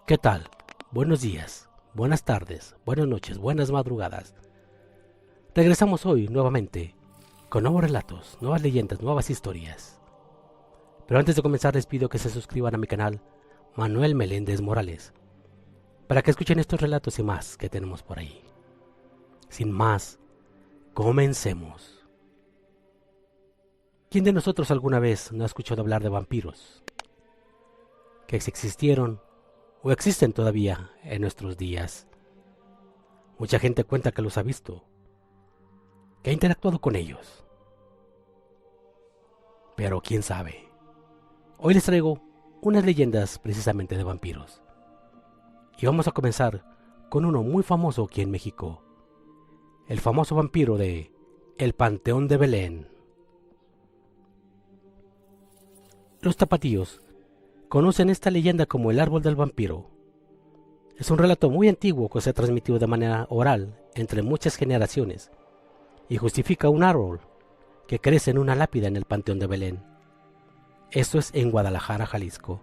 ¿Qué tal? Buenos días, buenas tardes, buenas noches, buenas madrugadas. Regresamos hoy nuevamente con nuevos relatos, nuevas leyendas, nuevas historias. Pero antes de comenzar les pido que se suscriban a mi canal Manuel Meléndez Morales para que escuchen estos relatos y más que tenemos por ahí. Sin más, comencemos. ¿Quién de nosotros alguna vez no ha escuchado hablar de vampiros? Que existieron o existen todavía en nuestros días. Mucha gente cuenta que los ha visto, que ha interactuado con ellos. Pero quién sabe. Hoy les traigo unas leyendas precisamente de vampiros. Y vamos a comenzar con uno muy famoso aquí en México. El famoso vampiro de El Panteón de Belén. Los tapatíos conocen esta leyenda como el árbol del vampiro. Es un relato muy antiguo que se ha transmitido de manera oral entre muchas generaciones y justifica un árbol que crece en una lápida en el Panteón de Belén. Esto es en Guadalajara, Jalisco.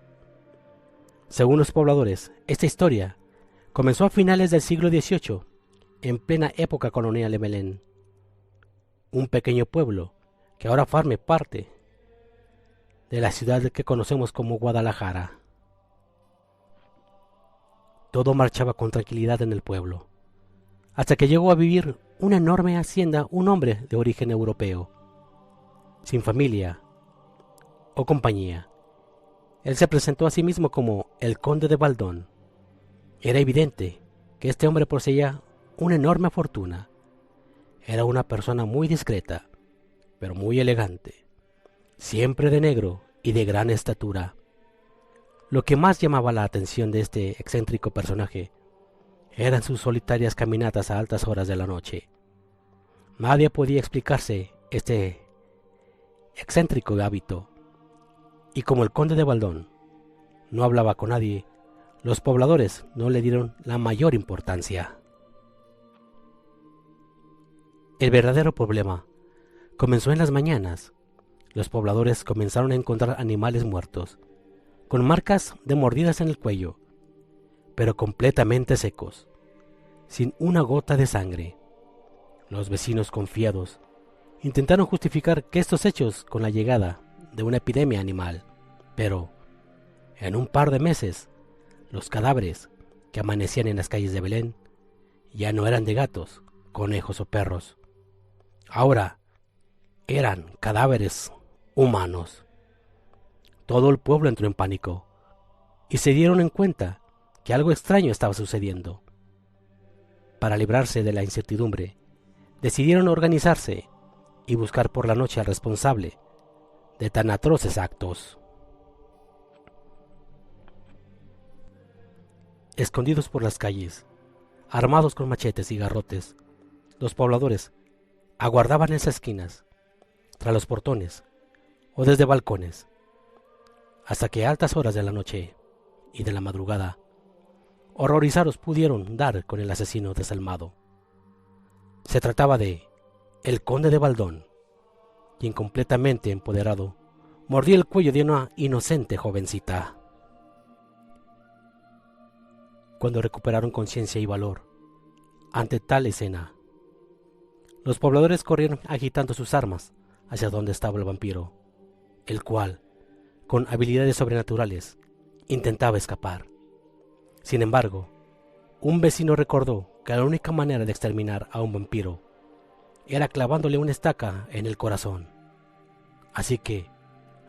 Según los pobladores, esta historia comenzó a finales del siglo XVIII, en plena época colonial de Belén, un pequeño pueblo que ahora forma parte de la ciudad que conocemos como Guadalajara. Todo marchaba con tranquilidad en el pueblo, hasta que llegó a vivir una enorme hacienda un hombre de origen europeo, sin familia o compañía. Él se presentó a sí mismo como el conde de Baldón. Era evidente que este hombre poseía una enorme fortuna. Era una persona muy discreta, pero muy elegante, siempre de negro y de gran estatura. Lo que más llamaba la atención de este excéntrico personaje eran sus solitarias caminatas a altas horas de la noche. Nadie podía explicarse este excéntrico hábito, y como el conde de Baldón no hablaba con nadie, los pobladores no le dieron la mayor importancia. El verdadero problema comenzó en las mañanas. Los pobladores comenzaron a encontrar animales muertos, con marcas de mordidas en el cuello, pero completamente secos, sin una gota de sangre. Los vecinos, confiados, intentaron justificar que estos hechos con la llegada de una epidemia animal, pero en un par de meses, los cadáveres que amanecían en las calles de Belén ya no eran de gatos, conejos o perros. Ahora eran cadáveres humanos. Todo el pueblo entró en pánico y se dieron en cuenta que algo extraño estaba sucediendo. Para librarse de la incertidumbre, decidieron organizarse y buscar por la noche al responsable de tan atroces actos. Escondidos por las calles, armados con machetes y garrotes, los pobladores aguardaban en esas esquinas, tras los portones o desde balcones, hasta que a altas horas de la noche y de la madrugada, horrorizados pudieron dar con el asesino desalmado. Se trataba de el conde de Baldón, quien completamente empoderado mordía el cuello de una inocente jovencita. Cuando recuperaron conciencia y valor ante tal escena, los pobladores corrieron agitando sus armas hacia donde estaba el vampiro, el cual, con habilidades sobrenaturales, intentaba escapar. Sin embargo, un vecino recordó que la única manera de exterminar a un vampiro era clavándole una estaca en el corazón. Así que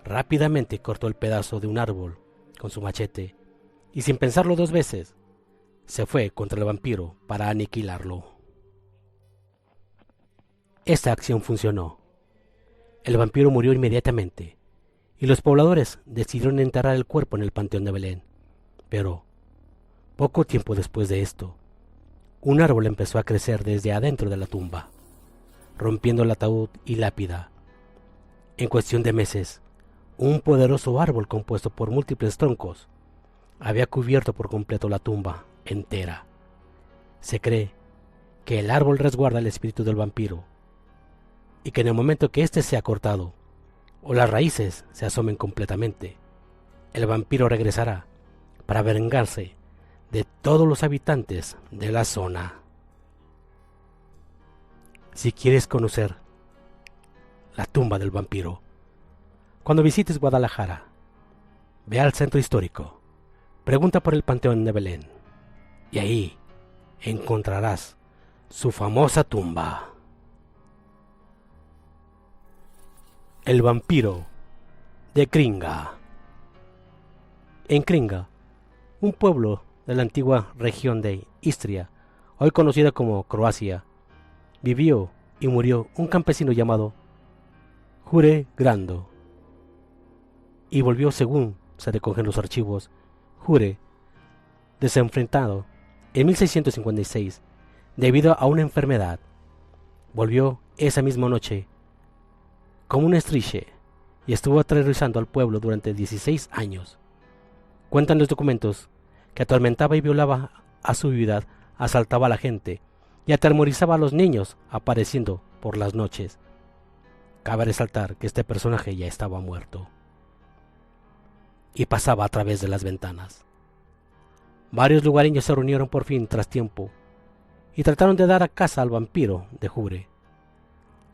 rápidamente cortó el pedazo de un árbol con su machete y sin pensarlo dos veces, se fue contra el vampiro para aniquilarlo. Esta acción funcionó. El vampiro murió inmediatamente y los pobladores decidieron enterrar el cuerpo en el Panteón de Belén. Pero, poco tiempo después de esto, un árbol empezó a crecer desde adentro de la tumba, rompiendo el ataúd y lápida. En cuestión de meses, un poderoso árbol compuesto por múltiples troncos había cubierto por completo la tumba entera. Se cree que el árbol resguarda el espíritu del vampiro y que en el momento que éste sea cortado o las raíces se asomen completamente, el vampiro regresará para vengarse de todos los habitantes de la zona. Si quieres conocer la tumba del vampiro, cuando visites Guadalajara, ve al centro histórico, pregunta por el Panteón de Belén, y ahí encontrarás su famosa tumba. El vampiro de Kringa. En Kringa, un pueblo de la antigua región de Istria, hoy conocida como Croacia, vivió y murió un campesino llamado Jure Grando. Y volvió, según se recogen los archivos, Jure desenfrentado en 1656 debido a una enfermedad. Volvió esa misma noche como un estriche y estuvo aterrorizando al pueblo durante 16 años. Cuentan los documentos que atormentaba y violaba a su viuda, asaltaba a la gente y atemorizaba a los niños apareciendo por las noches. Cabe resaltar que este personaje ya estaba muerto y pasaba a través de las ventanas. Varios lugareños se reunieron por fin tras tiempo y trataron de dar a caza al vampiro de Jure,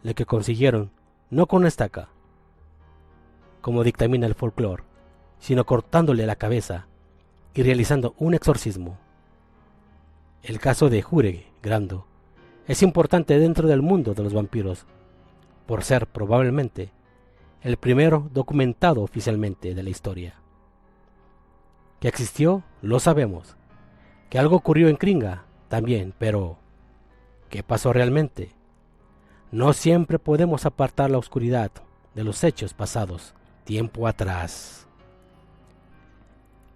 lo que consiguieron no con una estaca, como dictamina el folclore, sino cortándole la cabeza y realizando un exorcismo. El caso de Jure Grando es importante dentro del mundo de los vampiros, por ser probablemente el primero documentado oficialmente de la historia. Que existió, lo sabemos. Que algo ocurrió en Kringa, también, pero ¿qué pasó realmente? No siempre podemos apartar la oscuridad de los hechos pasados tiempo atrás.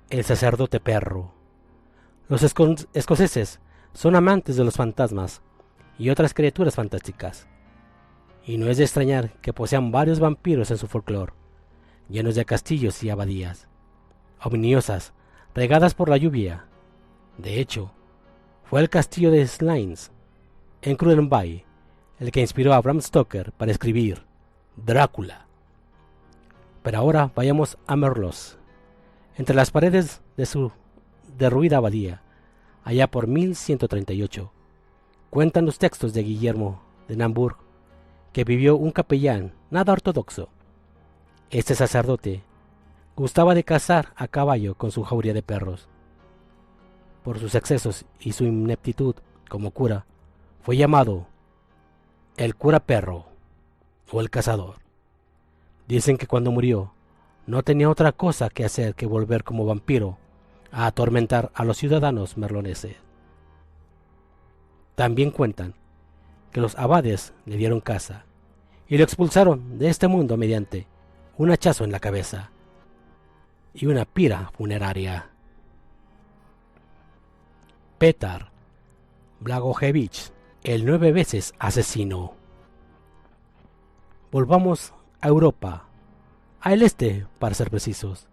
El sacerdote perro. Los escoceses son amantes de los fantasmas y otras criaturas fantásticas, y no es de extrañar que posean varios vampiros en su folclore, llenos de castillos y abadías, omniosas, regadas por la lluvia. De hecho, fue el castillo de Slains, en Cruden Bay, el que inspiró a Bram Stoker para escribir Drácula. Pero ahora vayamos a Merlos. Entre las paredes de su derruida abadía, allá por 1138, cuentan los textos de Guillermo de Namburg, que vivió un capellán nada ortodoxo. Este sacerdote gustaba de cazar a caballo con su jauría de perros. Por sus excesos y su ineptitud como cura, fue llamado el cura perro o el cazador. Dicen que cuando murió, no tenía otra cosa que hacer que volver como vampiro a atormentar a los ciudadanos merloneses. También cuentan que los abades le dieron caza y lo expulsaron de este mundo mediante un hachazo en la cabeza y una pira funeraria. Petar Blagojevich, el 9 veces asesino. Volvamos a Europa, al este para ser precisos.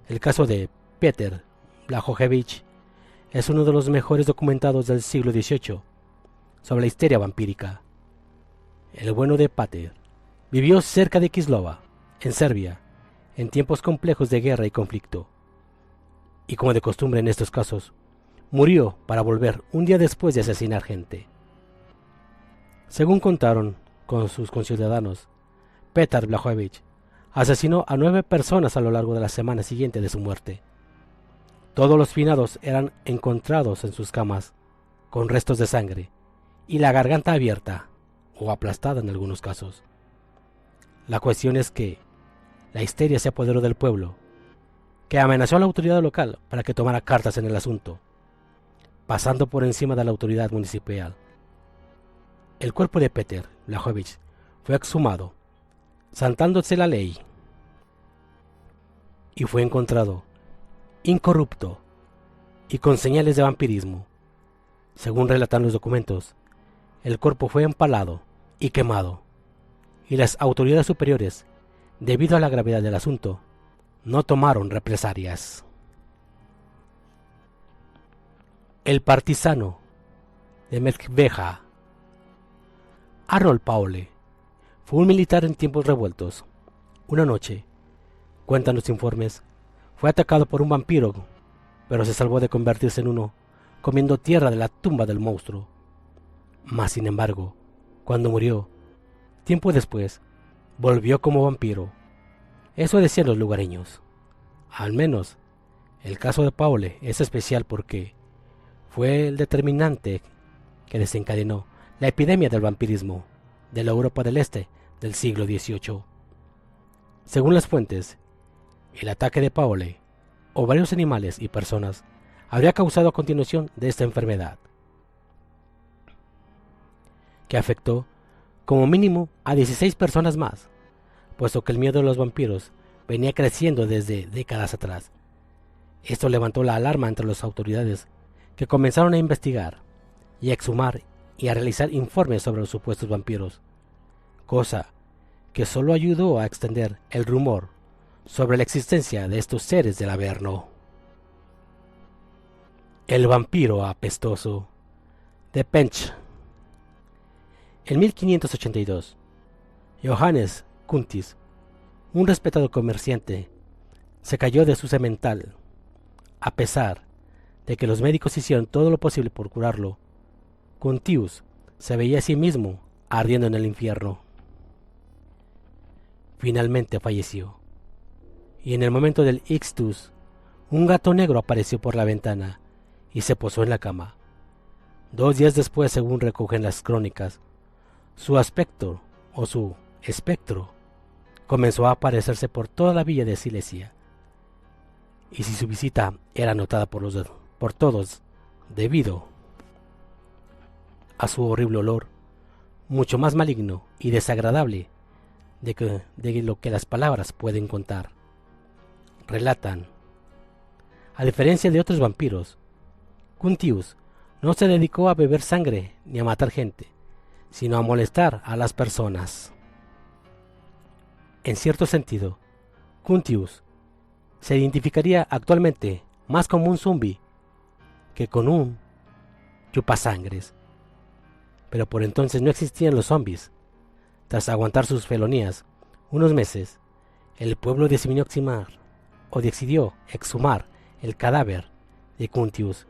El caso de Petar Blagojevich es uno de los mejores documentados del siglo XVIII sobre la histeria vampírica. El bueno de Petar vivió cerca de Kislova, en Serbia, en tiempos complejos de guerra y conflicto, y como de costumbre en estos casos, murió para volver un día después de asesinar gente. Según contaron con sus conciudadanos, Petar Blagojevich asesinó a 9 personas a lo largo de la semana siguiente de su muerte. Todos los finados eran encontrados en sus camas, con restos de sangre, y la garganta abierta, o aplastada en algunos casos. La cuestión es que la histeria se apoderó del pueblo, que amenazó a la autoridad local para que tomara cartas en el asunto, pasando por encima de la autoridad municipal. El cuerpo de Petar Blagojevich fue exhumado, saltándose la ley, y fue encontrado incorrupto y con señales de vampirismo. Según relatan los documentos, el cuerpo fue empalado y quemado, y las autoridades superiores, debido a la gravedad del asunto, no tomaron represalias. El partisano de Medveja. Harold Paule fue un militar en tiempos revueltos. Una noche, cuentan los informes, fue atacado por un vampiro pero se salvó de convertirse en uno, comiendo tierra de la tumba del monstruo. Mas, sin embargo, cuando murió, tiempo después, volvió como vampiro. Eso decían los lugareños. Al menos, el caso de Paule es especial porque fue el determinante que desencadenó la epidemia del vampirismo de la Europa del Este del siglo XVIII. Según las fuentes, el ataque de Paule, o varios animales y personas, habría causado a continuación de esta enfermedad, que afectó como mínimo a 16 personas más, puesto que el miedo a los vampiros venía creciendo desde décadas atrás. Esto levantó la alarma entre las autoridades, que comenzaron a investigar y a exhumar y a realizar informes sobre los supuestos vampiros, cosa que solo ayudó a extender el rumor sobre la existencia de estos seres del Averno. El vampiro apestoso de Pench. En 1582, Johannes Kuntis, un respetado comerciante, se cayó de su semental. A pesar de que los médicos hicieron todo lo posible por curarlo, Kuntius se veía a sí mismo ardiendo en el infierno. Finalmente falleció, y en el momento del ictus, un gato negro apareció por la ventana y se posó en la cama. 2 días después, según recogen las crónicas, su aspecto, o su espectro, comenzó a aparecerse por toda la villa de Silesia, y si su visita era notada por todos debido a su horrible olor, mucho más maligno y desagradable de lo que las palabras pueden contar. Relatan, a diferencia de otros vampiros, Kuntius no se dedicó a beber sangre ni a matar gente, sino a molestar a las personas. En cierto sentido, Kuntius se identificaría actualmente más como un zombi que con un chupasangres. Pero por entonces no existían los zombies. Tras aguantar sus felonías unos meses, el pueblo decidió exhumar el cadáver de Kuntius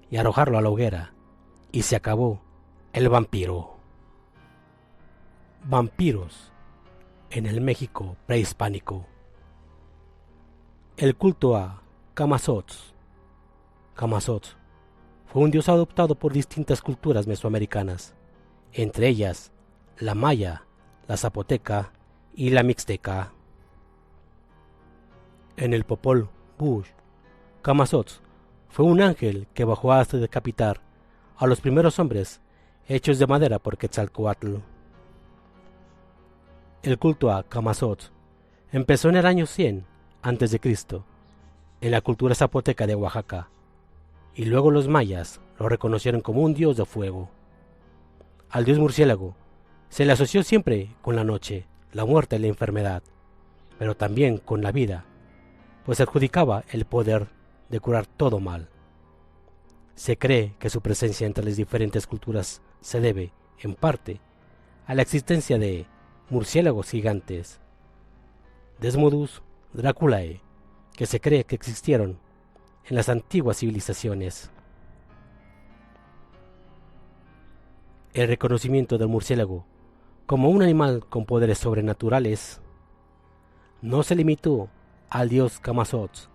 y arrojarlo a la hoguera, y se acabó el vampiro. Vampiros en el México prehispánico. El culto a Camazotz. Camazotz fue un dios adoptado por distintas culturas mesoamericanas, entre ellas la maya, la zapoteca y la mixteca. En el Popol Vuh, Camazotz fue un ángel que bajó hasta decapitar a los primeros hombres hechos de madera por Quetzalcóatl. El culto a Camazotz empezó en el año 100 a.C. en la cultura zapoteca de Oaxaca, y luego los mayas lo reconocieron como un dios de fuego. Al dios murciélago se le asoció siempre con la noche, la muerte y la enfermedad, pero también con la vida, pues adjudicaba el poder de curar todo mal. Se cree que su presencia entre las diferentes culturas se debe, en parte, a la existencia de murciélagos gigantes, Desmodus draculae, que se cree que existieron en las antiguas civilizaciones. El reconocimiento del murciélago como un animal con poderes sobrenaturales no se limitó al dios Camazotz,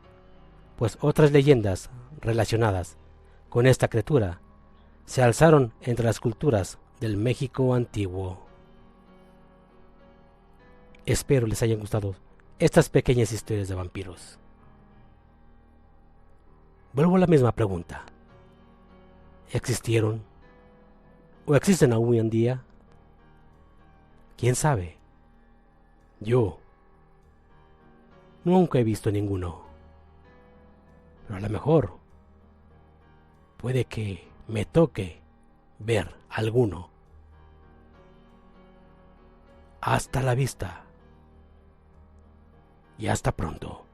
pues otras leyendas relacionadas con esta criatura se alzaron entre las culturas del México antiguo. Espero les hayan gustado estas pequeñas historias de vampiros. Vuelvo a la misma pregunta. ¿Existieron? ¿O existen aún hoy en día? ¿Quién sabe? Yo nunca he visto ninguno. Pero a lo mejor puede que me toque ver alguno. Hasta la vista. Y hasta pronto.